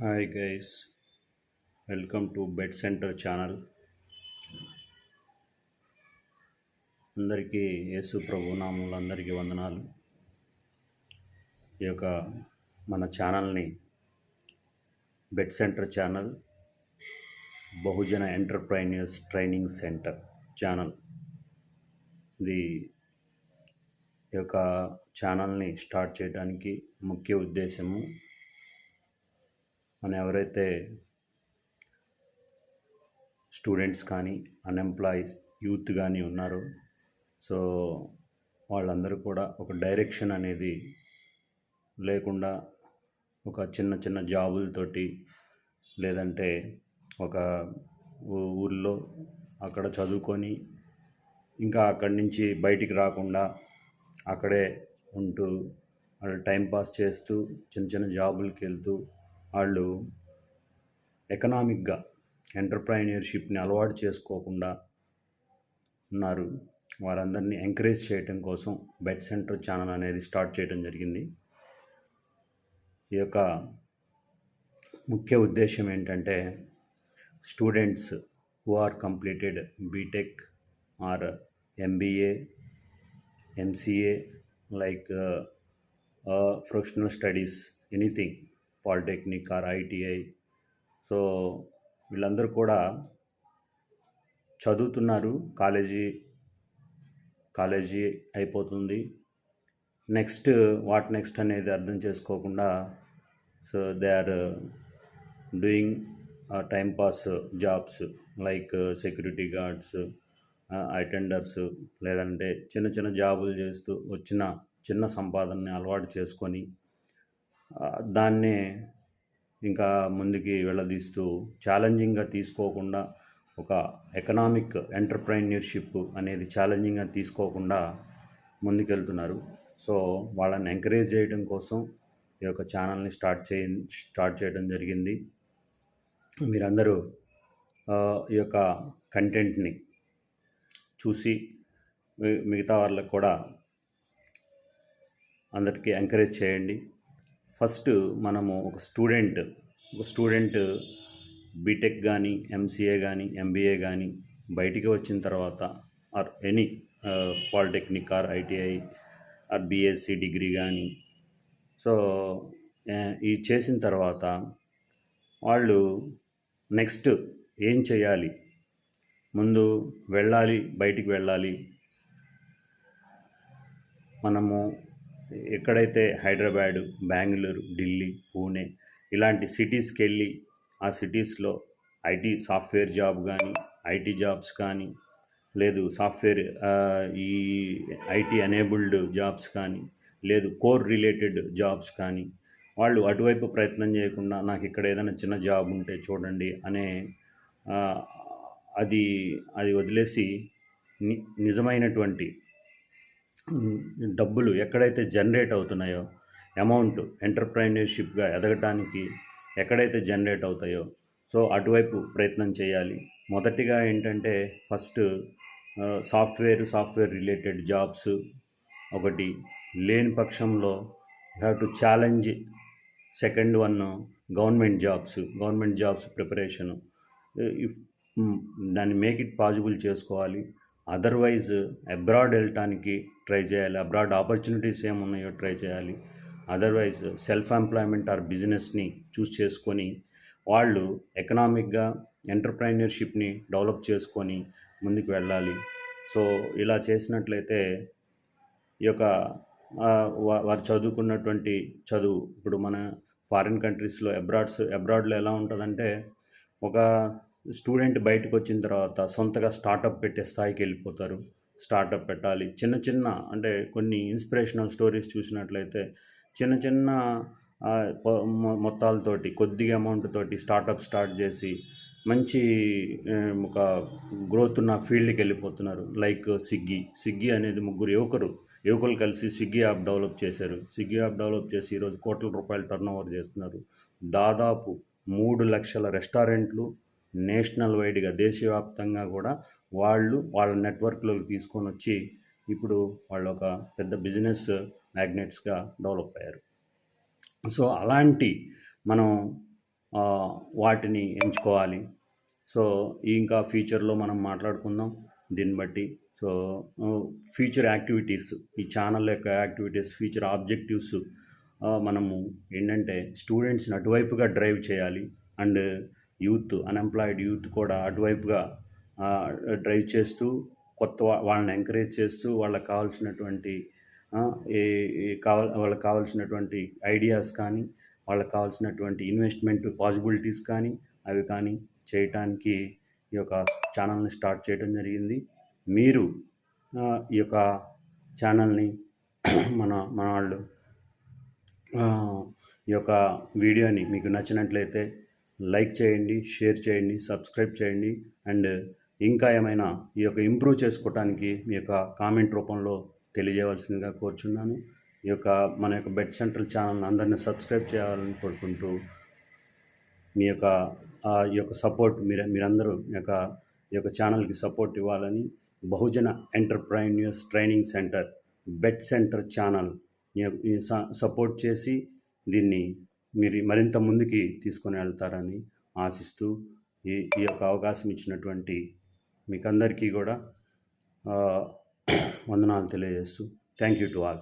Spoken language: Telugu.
Hi guys, welcome to Bed Center channel. అందరికీ యేసు ప్రభు నామములో అందరికీ వందనాలు. ఈ యొక్క మన ఛానల్ని బెడ్ సెంటర్ ఛానల్, బహుజన ఎంటర్ప్రైన్యూర్స్ ట్రైనింగ్ సెంటర్ ఛానల్. ఇది ఈ యొక్క ఛానల్ని స్టార్ట్ చేయడానికి ముఖ్య ఉద్దేశము మన ఎవరైతే స్టూడెంట్స్ కానీ అన్ఎంప్లాయీస్ యూత్ కానీ ఉన్నారో సో వాళ్ళందరూ కూడా ఒక డైరెక్షన్ అనేది లేకుండా ఒక చిన్న చిన్న జాబులతోటి లేదంటే ఒక ఊళ్ళో అక్కడ చదువుకొని ఇంకా అక్కడి నుంచి బయటికి రాకుండా అక్కడే ఉంటూ వాళ్ళు టైంపాస్ చేస్తూ చిన్న చిన్న జాబులకి వెళ్తూ వాళ్ళు ఎకనామిక్గా ఎంటర్ప్రైన్యూర్షిప్ని అలవాటు చేసుకోకుండా ఉన్నారు. వారందరినీ ఎంకరేజ్ చేయటం కోసం బెడ్ సెంటర్ ఛానల్ అనేది స్టార్ట్ చేయడం జరిగింది. ఈ యొక్క ముఖ్య ఉద్దేశం ఏంటంటే students who are completed BTech or MBA, MCA, like professional studies, anything, polytechnic or ITI. So వీళ్ళందరూ కూడా చదువుతున్నారు, కాలేజీ అయిపోతుంది, నెక్స్ట్ అనేది అర్థం చేసుకోకుండా so they are doing timepass jobs like security guards, attenders, లేదంటే చిన్న చిన్న జాబులు చేస్తూ వచ్చిన చిన్న సంపాదనని అలవాటు చేసుకొని దాన్నే ఇంకా ముందుకి వెళ్ళదీస్తూ ఛాలెంజింగ్గా తీసుకోకుండా ఒక ఎకనామిక్ ఎంటర్ప్రైన్యూర్షిప్ అనేది ఛాలెంజింగ్గా తీసుకోకుండా ముందుకెళ్తున్నారు. సో వాళ్ళని ఎంకరేజ్ చేయడం కోసం ఈ యొక్క ఛానల్ని స్టార్ట్ చేయడం జరిగింది. మీరందరూ ఈ యొక్క కంటెంట్ని చూసి మిగతా వాళ్ళకు కూడా అందరికీ ఎంకరేజ్ చేయండి. ఫస్ట్ మనము ఒక స్టూడెంట్ బీటెక్ కానీ, ఎంసీఏ కానీ, ఎంబీఏ కానీ బయటికి వచ్చిన తర్వాత or any polytechnic or ITI or BSc degree కానీ సో ఈ చేసిన తర్వాత వాళ్ళు నెక్స్ట్ ఏం చేయాలి, ముందు బయటికి వెళ్ళాలి. మనము ఎక్కడైతే హైదరాబాదు, బెంగళూరు, ఢిల్లీ, పూణే ఇలాంటి సిటీస్కి వెళ్ళి ఆ సిటీస్లో సాఫ్ట్వేర్ జాబ్ కానీ, ఐటీ జాబ్స్ కానీ, లేదు సాఫ్ట్వేర్ ఈ ఐటీ ఎనేబుల్డ్ జాబ్స్ కానీ, లేదు కోర్ రిలేటెడ్ జాబ్స్ కానీ వాళ్ళు అటువైపు ప్రయత్నం చేయకుండా నాకు ఇక్కడ ఏదైనా చిన్న జాబ్ ఉంటే చూడండి అనే అది వదిలేసి నిజమైనటువంటి డబ్బులు ఎక్కడైతే జనరేట్ అవుతున్నాయో, అమౌంట్ ఎంటర్ప్రైన్యూర్షిప్గా ఎదగటానికి ఎక్కడైతే జనరేట్ అవుతాయో సో అటువైపు ప్రయత్నం చేయాలి. మొదటిగా ఏంటంటే ఫస్ట్ సాఫ్ట్వేర్ రిలేటెడ్ జాబ్స్ ఒకటి లేని పక్షంలో have to challenge. Second one government jobs preparation, దాన్ని మేక్ ఇట్ పాసిబుల్ చేసుకోవాలి. అదర్వైజ్ అబ్రాడ్ వెళ్ళటానికి ట్రై చేయాలి, అబ్రాడ్ ఆపర్చునిటీస్ ఏమున్నాయో ట్రై చేయాలి. అదర్వైజ్ సెల్ఫ్ ఎంప్లాయ్మెంట్ ఆర్ బిజినెస్ని చూస్ చేసుకొని వాళ్ళు ఎకనామిక్గా ఎంటర్ప్రైన్యూర్షిప్ని డెవలప్ చేసుకొని ముందుకు వెళ్ళాలి. సో ఇలా చేసినట్లయితే ఈ యొక్క వారు చదువుకున్నటువంటి చదువు ఇప్పుడు మన ఫారిన్ కంట్రీస్లో అబ్రాడ్లో ఎలా ఉంటుందంటే ఒక స్టూడెంట్ బయటకు వచ్చిన తర్వాత సొంతగా స్టార్టప్ పెట్టే స్థాయికి వెళ్ళిపోతారు. స్టార్టప్ పెట్టాలి, చిన్న అంటే కొన్ని ఇన్స్పిరేషనల్ స్టోరీస్ చూసినట్లయితే చిన్న మొత్తాలతోటి, కొద్దిగా అమౌంట్ తోటి స్టార్ట్ చేసి మంచి ఒక గ్రోత్ ఉన్న ఫీల్డ్కి వెళ్ళిపోతున్నారు. లైక్ స్విగ్గీ అనేది ముగ్గురు యువకులు కలిసి స్విగ్గీ యాప్ డెవలప్ చేశారు. స్విగ్గీ యాప్ డెవలప్ చేసి ఈరోజు కోట్ల రూపాయలు టర్నోవర్ చేస్తున్నారు. దాదాపు 3 లక్షల రెస్టారెంట్లు నేషనల్ వైడ్గా, దేశవ్యాప్తంగా కూడా వాళ్ళ నెట్వర్క్లోకి తీసుకొని వచ్చి ఇప్పుడు వాళ్ళు ఒక పెద్ద బిజినెస్ మ్యాగ్నెట్స్గా డెవలప్ అయ్యారు. సో అలాంటి మనం వాటిని ఎంచుకోవాలి. సో ఇంకా ఫ్యూచర్లో మనం మాట్లాడుకుందాం దీన్ని బట్టి. సో ఫ్యూచర్ యాక్టివిటీస్, ఈ ఛానల్ యొక్క యాక్టివిటీస్, ఫ్యూచర్ ఆబ్జెక్టివ్స్ మనము ఏంటంటే స్టూడెంట్స్ని అటువైపుగా డ్రైవ్ చేయాలి. అండ్ అన్ఎంప్లాయిడ్ యూత్ కూడా అటువైపుగా డ్రైవ్ చేస్తూ వాళ్ళని ఎంకరేజ్ చేస్తూ వాళ్ళకి కావాల్సినటువంటి వాళ్ళకి కావాల్సినటువంటి ఐడియాస్ కానీ, వాళ్ళకి కావాల్సినటువంటి ఇన్వెస్ట్మెంట్ పాసిబిలిటీస్ కానీ అవి కానీ చేయటానికి ఈ యొక్క ఛానల్ని స్టార్ట్ చేయడం జరిగింది. మీరు ఈ యొక్క ఛానల్ని మన వాళ్ళు ఈ యొక్క వీడియోని మీకు నచ్చినట్లయితే లైక్ చేయండి, షేర్ చేయండి, సబ్స్క్రైబ్ చేయండి. అండ్ ఇంకా ఏమైనా ఈ యొక్క ఇంప్రూవ్ చేసుకోవటానికి మీ యొక్క కామెంట్ రూపంలో తెలియజేయవలసిందిగా కోరుచున్నాను. ఈ యొక్క మన యొక్క బెట్ సెంట్రల్ ఛానల్ని అందరినీ సబ్స్క్రైబ్ చేయాలని కోరుకుంటూ ఈ యొక్క సపోర్ట్ మీరందరూ ఈ యొక్క ఛానల్కి సపోర్ట్ ఇవ్వాలని Bahujan entrepreneurs training center BET center channel support చేసి దీన్ని మీరు మరింత ముందుకి తీసుకొని వెళ్తారని ఆశిస్తూ ఈ యొక్క అవకాశం ఇచ్చినటువంటి మీకందరికీ కూడా వందనాలు తెలియజేస్తూ థ్యాంక్ యూ టు ఆల్.